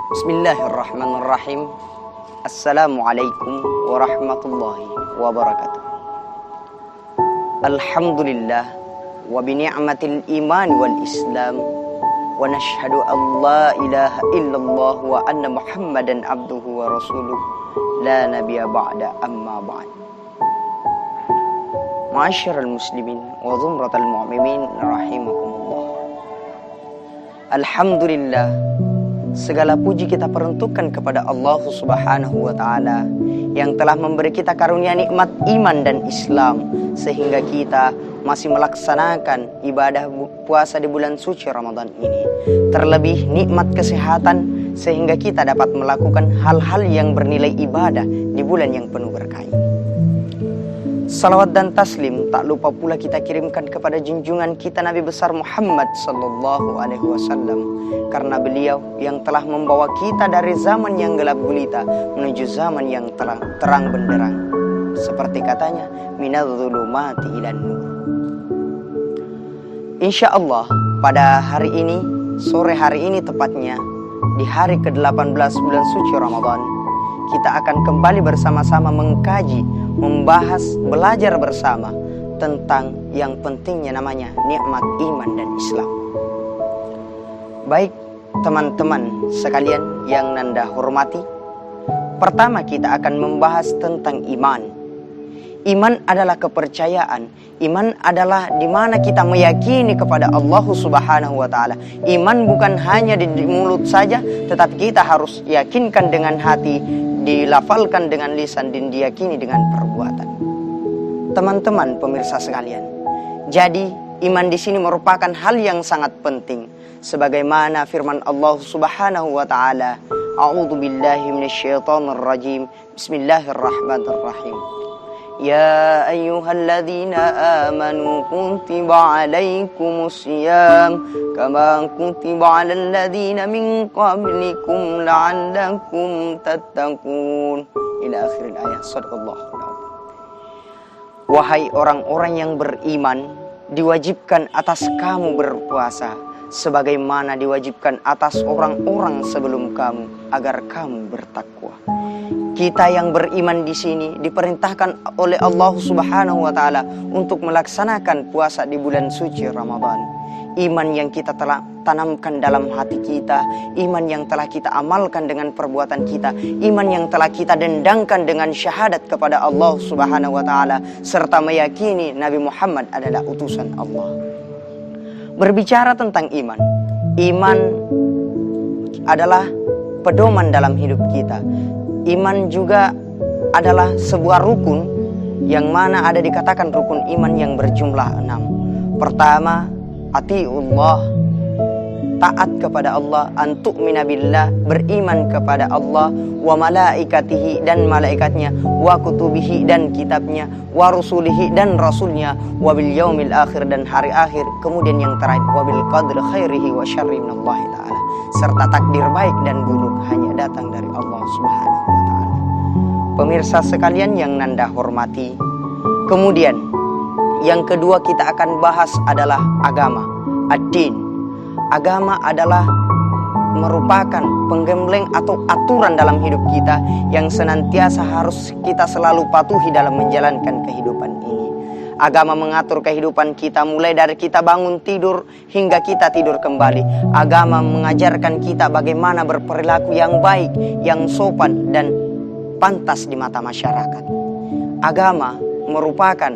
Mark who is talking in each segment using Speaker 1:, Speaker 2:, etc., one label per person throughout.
Speaker 1: Bismillahirrahmanirrahim. Assalamualaikum warahmatullahi wabarakatuh. Alhamdulillah wa bini'matil iman wal islam wa nashhadu an la ilaha illallah wa anna muhammadan abduhu wa rasuluh la nabiyya ba'da amma ba'd. Ma'asyiral muslimin wa zumratal mu'minin rahimakumullah. Alhamdulillah, segala puji kita peruntukkan kepada Allah Subhanahu wa Ta'ala yang telah memberi kita karunia nikmat iman dan Islam, sehingga kita masih melaksanakan ibadah puasa di bulan suci Ramadan ini. Terlebih nikmat kesehatan, sehingga kita dapat melakukan hal-hal yang bernilai ibadah di bulan yang penuh berkah ini. Salawat dan taslim tak lupa pula kita kirimkan kepada junjungan kita Nabi besar Muhammad sallallahu alaihi wasallam, karena beliau yang telah membawa kita dari zaman yang gelap gulita menuju zaman yang terang benderang. Seperti katanya, minadz-dzulumati ilan nur. Insyaallah pada hari ini, sore hari ini tepatnya, di hari ke-18 bulan suci Ramadan, kita akan kembali bersama-sama mengkaji, membahas, belajar bersama tentang yang pentingnya namanya nikmat iman dan Islam. Baik teman-teman sekalian yang Nanda hormati, pertama kita akan membahas tentang iman. Iman adalah kepercayaan. Iman adalah di mana kita meyakini kepada Allah Subhanahu wa Ta'ala. Iman bukan hanya di mulut saja, tetapi kita harus yakinkan dengan hati, dilafalkan dengan lisan, dan diyakini dengan perbuatan. Teman-teman pemirsa sekalian, jadi iman di sini merupakan hal yang sangat penting, sebagaimana firman Allah Subhanahu wa Ta'ala, A'udzu billahi minasyaitonir rajim. Bismillahirrahmanirrahim. Ya ayyuhalladzina amanu kutiba alaikumus syiyam kama kutiba alal ladzina min qablikum la'allakum tattaqun. Ila akhiril ayat. Shadaqallahu alazim. Wahai orang-orang yang beriman, diwajibkan atas kamu berpuasa sebagaimana diwajibkan atas orang-orang sebelum kamu agar kamu bertakwa. Kita yang beriman di sini diperintahkan oleh Allah Subhanahu wa Ta'ala untuk melaksanakan puasa di bulan suci Ramadan. Iman yang kita telah tanamkan dalam hati kita, iman yang telah kita amalkan dengan perbuatan kita, iman yang telah kita dendangkan dengan syahadat kepada Allah Subhanahu wa Ta'ala, serta meyakini Nabi Muhammad adalah utusan Allah. Berbicara tentang iman, iman adalah pedoman dalam hidup kita. Iman juga adalah sebuah rukun yang mana ada dikatakan rukun iman yang berjumlah 6. Pertama, atiullah, taat kepada Allah, antu'mina billah, beriman kepada Allah, wa malaikatihi, dan malaikatnya, wa kutubihi, dan kitabnya, wa rusulihi, dan rasulnya, wa bil yaumil akhir, dan hari akhir, kemudian yang terakhir, wa bil qadri khairihi wa syarri minallahi ta'ala, serta takdir baik dan buruk hanya datang dari Allah Subhanahu wa Ta'ala. Pemirsa sekalian yang Nanda hormati, kemudian yang kedua kita akan bahas adalah agama, ad-din. Agama adalah merupakan penggembleng atau aturan dalam hidup kita yang senantiasa harus kita selalu patuhi dalam menjalankan kehidupan ini. Agama mengatur kehidupan kita mulai dari kita bangun tidur hingga kita tidur kembali. Agama mengajarkan kita bagaimana berperilaku yang baik, yang sopan dan pantas di mata masyarakat. Agama merupakan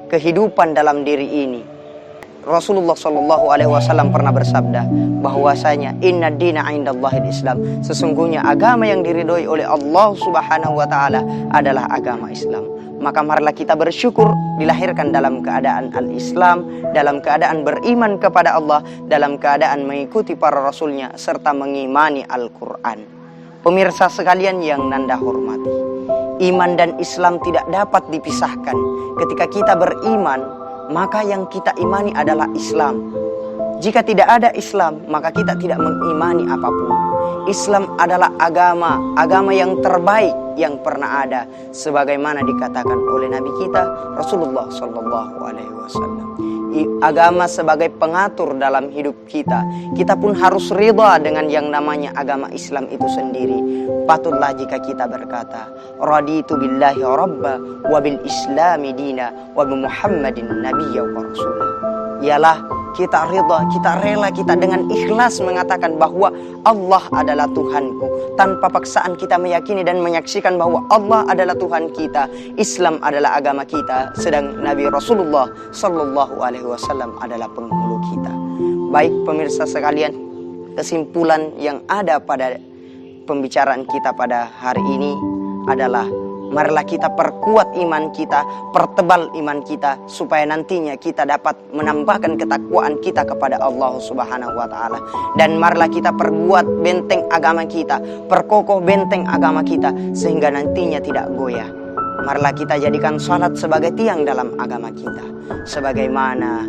Speaker 1: kehidupan dalam diri ini. Rasulullah Shallallahu Alaihi Wasallam pernah bersabda bahwasanya Inna dina indallahil Islam, sesungguhnya agama yang diridhoi oleh Allah Subhanahu Wa Taala adalah agama Islam. Maka marilah kita bersyukur dilahirkan dalam keadaan al-Islam, dalam keadaan beriman kepada Allah, dalam keadaan mengikuti para rasulnya serta mengimani Al-Quran. Pemirsa sekalian yang Nanda hormati, iman dan Islam tidak dapat dipisahkan. Ketika kita beriman, maka yang kita imani adalah Islam. Jika tidak ada Islam, maka kita tidak mengimani apapun. Islam adalah agama yang terbaik yang pernah ada, sebagaimana dikatakan oleh Nabi kita Rasulullah Sallallahu Alaihi Wasallam. agama sebagai pengatur dalam hidup kita. Kita pun harus ridha dengan yang namanya agama Islam itu sendiri. Patutlah jika kita berkata, raditu billahi rabba wa bil islami dina wa bi Muhammadin nabiyya wa rasulah. Ialah kita ridha, kita rela, kita dengan ikhlas mengatakan bahwa Allah adalah Tuhanku. Tanpa paksaan kita meyakini dan menyaksikan bahwa Allah adalah Tuhan kita. Islam adalah agama kita. Sedang Nabi Rasulullah Sallallahu Alaihi Wasallam adalah penghulu kita. Baik pemirsa sekalian, kesimpulan yang ada pada pembicaraan kita pada hari ini adalah marilah kita perkuat iman kita, pertebal iman kita, supaya nantinya kita dapat menambahkan ketakwaan kita kepada Allah Subhanahu wa Ta'ala. Dan marilah kita perbuat benteng agama kita, perkokoh benteng agama kita, sehingga nantinya tidak goyah. Marilah kita jadikan salat sebagai tiang dalam agama kita, sebagaimana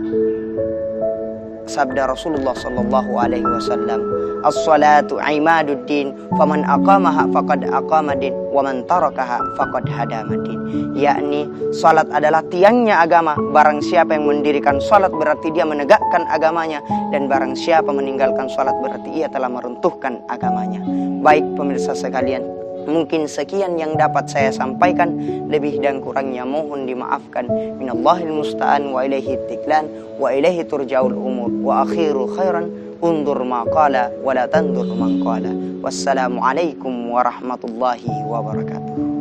Speaker 1: sabda Rasulullah Sallallahu Alaihi Wasallam, as-salatu imaduddin, faman aqamaha faqad aqamadin, wa man tarakaha faqad hadamadin. Yakni salat adalah tiangnya agama. Barang siapa yang mendirikan salat berarti dia menegakkan agamanya, dan barang siapa meninggalkan salat berarti ia telah meruntuhkan agamanya. Baik pemirsa sekalian, mungkin sekian yang dapat saya sampaikan. Lebih dan kurangnya mohon dimaafkan. Minallahil musta'an wa ilaihi tiklan wa ilaihi turja'ul umur wa akhiru khairan undur ma qala wa la tandur man qala. Wassalamualaikum warahmatullahi wabarakatuh.